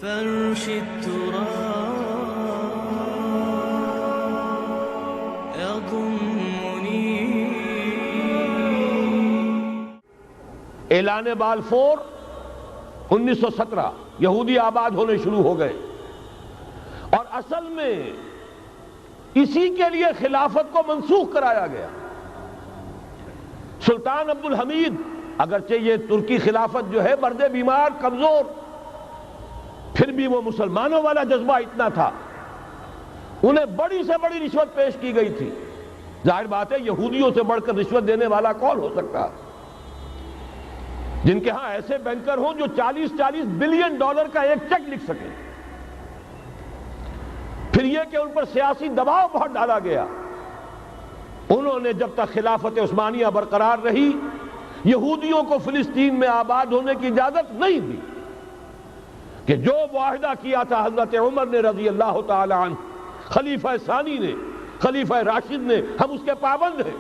فرش التراب يضمني. اعلان بالفور 1917 یہودی آباد ہونے شروع ہو گئے، اور اصل میں اسی کے لیے خلافت کو منسوخ کرایا گیا. سلطان عبد الحمید، اگرچہ یہ ترکی خلافت جو ہے مرد بیمار کمزور، پھر بھی وہ مسلمانوں والا جذبہ اتنا تھا، انہیں بڑی سے بڑی رشوت پیش کی گئی تھی. ظاہر بات ہے یہودیوں سے بڑھ کر رشوت دینے والا کون ہو سکتا، جن کے ہاں ایسے بینکر ہوں جو 40 بلین ڈالر کا ایک چیک لکھ سکیں. پھر یہ کہ ان پر سیاسی دباؤ بہت ڈالا گیا. انہوں نے جب تک خلافت عثمانیہ برقرار رہی یہودیوں کو فلسطین میں آباد ہونے کی اجازت نہیں دی، کہ جو معاہدہ کیا تھا حضرت عمر نے رضی اللہ تعالی عنہ، خلیفہ ثانی نے، خلیفہ راشد نے، ہم اس کے پابند ہیں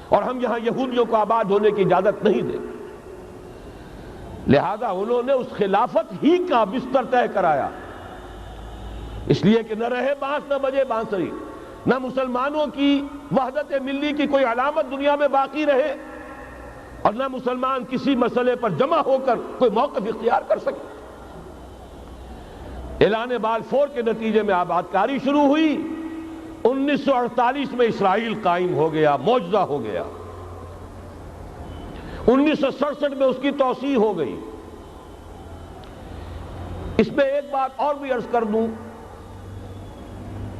اور ہم یہاں یہودیوں کو آباد ہونے کی اجازت نہیں دیں. لہذا انہوں نے اس خلافت ہی کا بستر طے کرایا، اس لیے کہ نہ رہے بانس نہ بجے بانسری، نہ مسلمانوں کی وحدت ملی کی کوئی علامت دنیا میں باقی رہے، اور نہ مسلمان کسی مسئلے پر جمع ہو کر کوئی موقف اختیار کر سکے. اعلان بالفور کے نتیجے میں آباد کاری شروع ہوئی. 1948 میں اسرائیل قائم ہو گیا، معجزہ ہو گیا. 1967 میں اس کی توسیع ہو گئی. اس میں ایک بات اور بھی عرض کر دوں،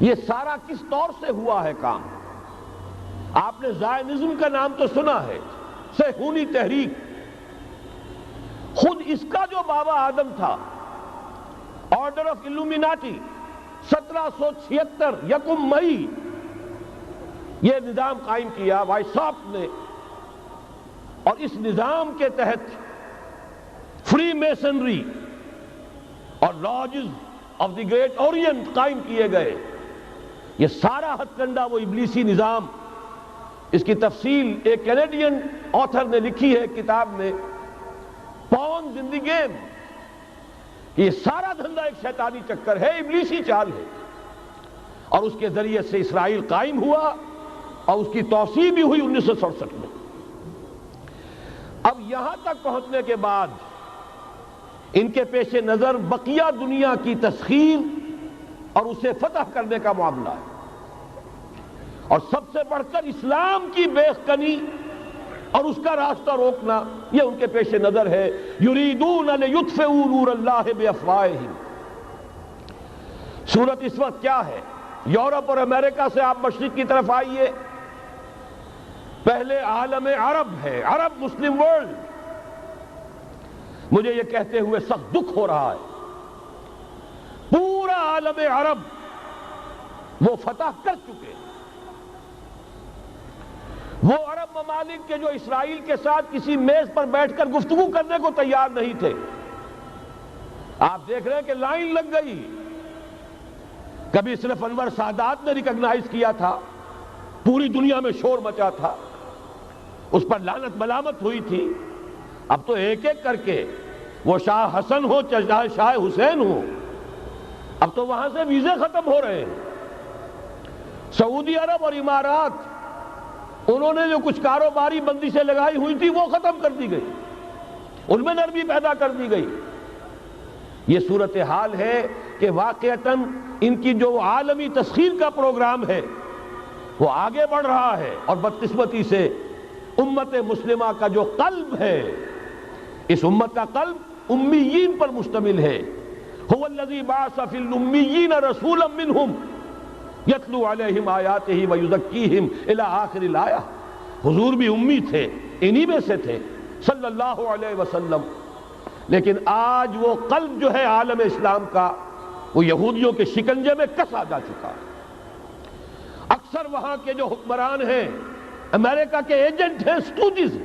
یہ سارا کس طور سے ہوا ہے کام؟ آپ نے زائنزم کا نام تو سنا ہے، صہیونی تحریک. خود اس کا جو بابا آدم تھا، آرڈر آف الومیناٹی، 1776 یکم مئی یہ نظام قائم کیا وائساپ نے، اور اس نظام کے تحت فری میسنری اور lodges of the great Orient قائم کیے گئے. یہ سارا ہتھ کنڈا وہ ابلیسی نظام، اس کی تفصیل ایک کینیڈین آتھر نے لکھی ہے کتاب میں، پاونز ان دی گیم. یہ سارا دھندا ایک شیطانی چکر ہے، ابلیسی چال ہے، اور اس کے ذریعے سے اسرائیل قائم ہوا اور اس کی توسیع بھی ہوئی 1967 میں. اب یہاں تک پہنچنے کے بعد ان کے پیش نظر بقیہ دنیا کی تسخیر اور اسے فتح کرنے کا معاملہ ہے، اور سب سے بڑھ کر اسلام کی بیخکنی اور اس کا راستہ روکنا یہ ان کے پیش نظر ہے. یریدون لیطفئوا نور اللہ بافواہہم. صورت اس وقت کیا ہے؟ یورپ اور امریکہ سے آپ مشرق کی طرف آئیے، پہلے عالم عرب ہے، عرب مسلم ورلڈ. مجھے یہ کہتے ہوئے سخت دکھ ہو رہا ہے، پورا عالم عرب وہ فتح کر چکے. وہ عرب ممالک کے جو اسرائیل کے ساتھ کسی میز پر بیٹھ کر گفتگو کرنے کو تیار نہیں تھے، آپ دیکھ رہے ہیں کہ لائن لگ گئی. کبھی صرف انور سادات نے ریکگنائز کیا تھا، پوری دنیا میں شور مچا تھا، اس پر لعنت ملامت ہوئی تھی. اب تو ایک ایک کر کے وہ شاہ حسن ہو چاہے شاہ حسین ہو، اب تو وہاں سے ویزے ختم ہو رہے ہیں. سعودی عرب اور امارات، انہوں نے جو کچھ کاروباری بندشیں لگائی ہوئی تھی وہ ختم کر دی گئی، ان میں نرمی پیدا کر دی گئی. یہ صورتحال ہے کہ واقعتاً ان کی جو عالمی تسخیر کا پروگرام ہے وہ آگے بڑھ رہا ہے، اور بدقسمتی سے امت مسلمہ کا جو قلب ہے، اس امت کا قلب امیین پر مشتمل ہے. هو الذی بعث فی الامیین رسولا منہم یتلو علیہم آیاتہ ویزکیہم الی آخر الآیہ. حضور بھی امی تھے، انہی میں سے تھے صلی اللہ علیہ وسلم. لیکن آج وہ قلب جو ہے عالم اسلام کا، وہ یہودیوں کے شکنجے میں کسا جا چکا ہے. اکثر وہاں کے جو حکمران ہیں امریکہ کے ایجنٹ ہیں، سٹوجز.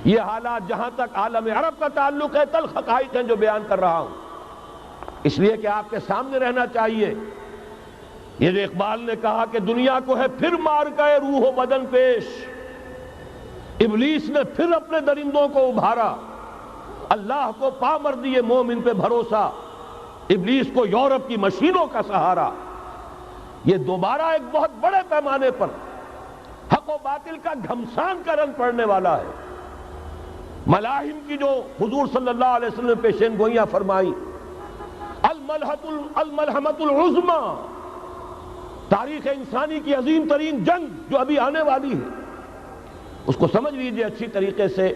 یہ حالات جہاں تک عالم عرب کا تعلق ہے تلخ حقائق ہیں جو بیان کر رہا ہوں، اس لیے کہ آپ کے سامنے رہنا چاہیے. یہ جو اقبال نے کہا کہ دنیا کو ہے پھر مار گئے روح و بدن پیش، ابلیس نے پھر اپنے درندوں کو ابھارا، اللہ کو پامردی مومن پہ بھروسہ، ابلیس کو یورپ کی مشینوں کا سہارا، یہ دوبارہ ایک بہت بڑے پیمانے پر حق و باطل کا گھمسان کا رنگ پڑنے والا ہے۔ ملاحم کی جو حضور صلی اللہ علیہ وسلم نے پیشین گوئیاں فرمائی، الملحمۃ العظمی، تاریخ انسانی کی عظیم ترین جنگ جو ابھی آنے والی ہے، اس کو سمجھ لیجئے اچھی طریقے سے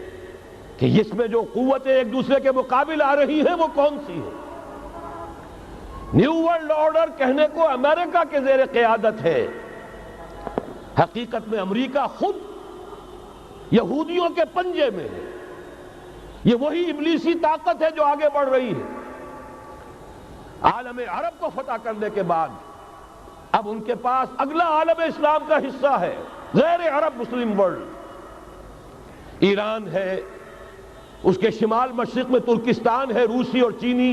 کہ اس میں جو قوتیں ایک دوسرے کے مقابل آ رہی ہیں وہ کون سی ہیں۔ نیو ورلڈ آرڈر کہنے کو امریکہ کے زیر قیادت ہے، حقیقت میں امریکہ خود یہودیوں کے پنجے میں ہے۔ یہ وہی ابلیسی طاقت ہے جو آگے بڑھ رہی ہے۔ عالم عرب کو فتح کرنے کے بعد اب ان کے پاس اگلا عالم اسلام کا حصہ ہے، غیر عرب مسلم ورلڈ۔ ایران ہے، اس کے شمال مشرق میں ترکستان ہے، روسی اور چینی،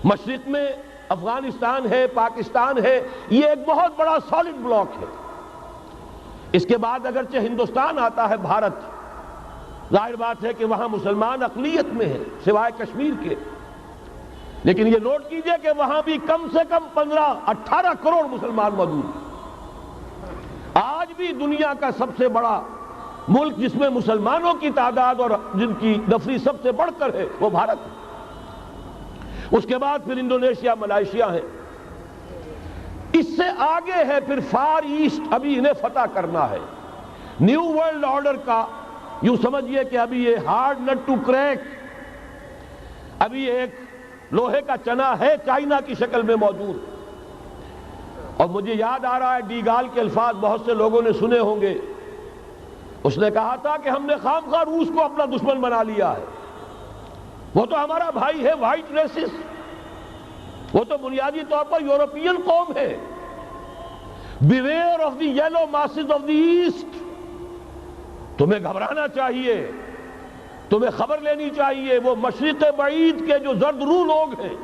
مشرق میں افغانستان ہے، پاکستان ہے، یہ ایک بہت بڑا سالڈ بلاک ہے۔ اس کے بعد اگرچہ ہندوستان آتا ہے، بھارت، ظاہر بات ہے کہ وہاں مسلمان اقلیت میں ہے سوائے کشمیر کے، لیکن یہ نوٹ کیجئے کہ وہاں بھی کم سے کم 15-18 کروڑ مسلمان موجود ہیں۔ آج بھی دنیا کا سب سے بڑا ملک جس میں مسلمانوں کی تعداد اور جن کی نفری سب سے بڑھ کر ہے وہ بھارت ہے۔ اس کے بعد پھر انڈونیشیا، ملائیشیا ہے، اس سے آگے ہے پھر فار ایسٹ، ابھی انہیں فتح کرنا ہے۔ نیو ورلڈ آرڈر کا یوں سمجھئے کہ ابھی یہ ہارڈ نٹ ٹو کریک، ابھی ایک لوہے کا چنا ہے چائنا کی شکل میں موجود۔ اور مجھے یاد آ رہا ہے ڈی گال کے الفاظ بہت سے لوگوں نے سنے ہوں گے، اس نے کہا تھا کہ ہم نے خام خواہ روس کو اپنا دشمن بنا لیا ہے، وہ تو ہمارا بھائی ہے، وائٹ ریسس، وہ تو بنیادی طور پر یورپین قوم ہے۔ Beware of the yellow masses of the East, تمہیں گھبرانا چاہیے، تمہیں خبر لینی چاہیے، وہ مشرق بعید کے جو زرد رو لوگ ہیں،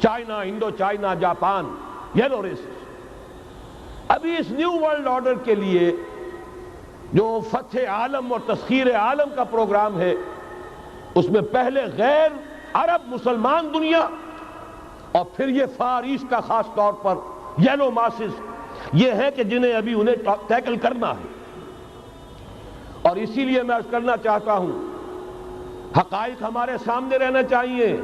China, Indo China, Japan, yellow races. ابھی اس نیو ورلڈ آرڈر کے لیے جو فتح عالم اور تسخیر عالم کا پروگرام ہے، اس میں پہلے غیر عرب مسلمان دنیا اور پھر یہ فار ایسٹ کا خاص طور پر یلو ماسز، یہ ہے کہ جنہیں ابھی انہیں ٹیکل کرنا ہے۔ اور اسی لیے میں عرض کرنا چاہتا ہوں، حقائق ہمارے سامنے رہنا چاہیے۔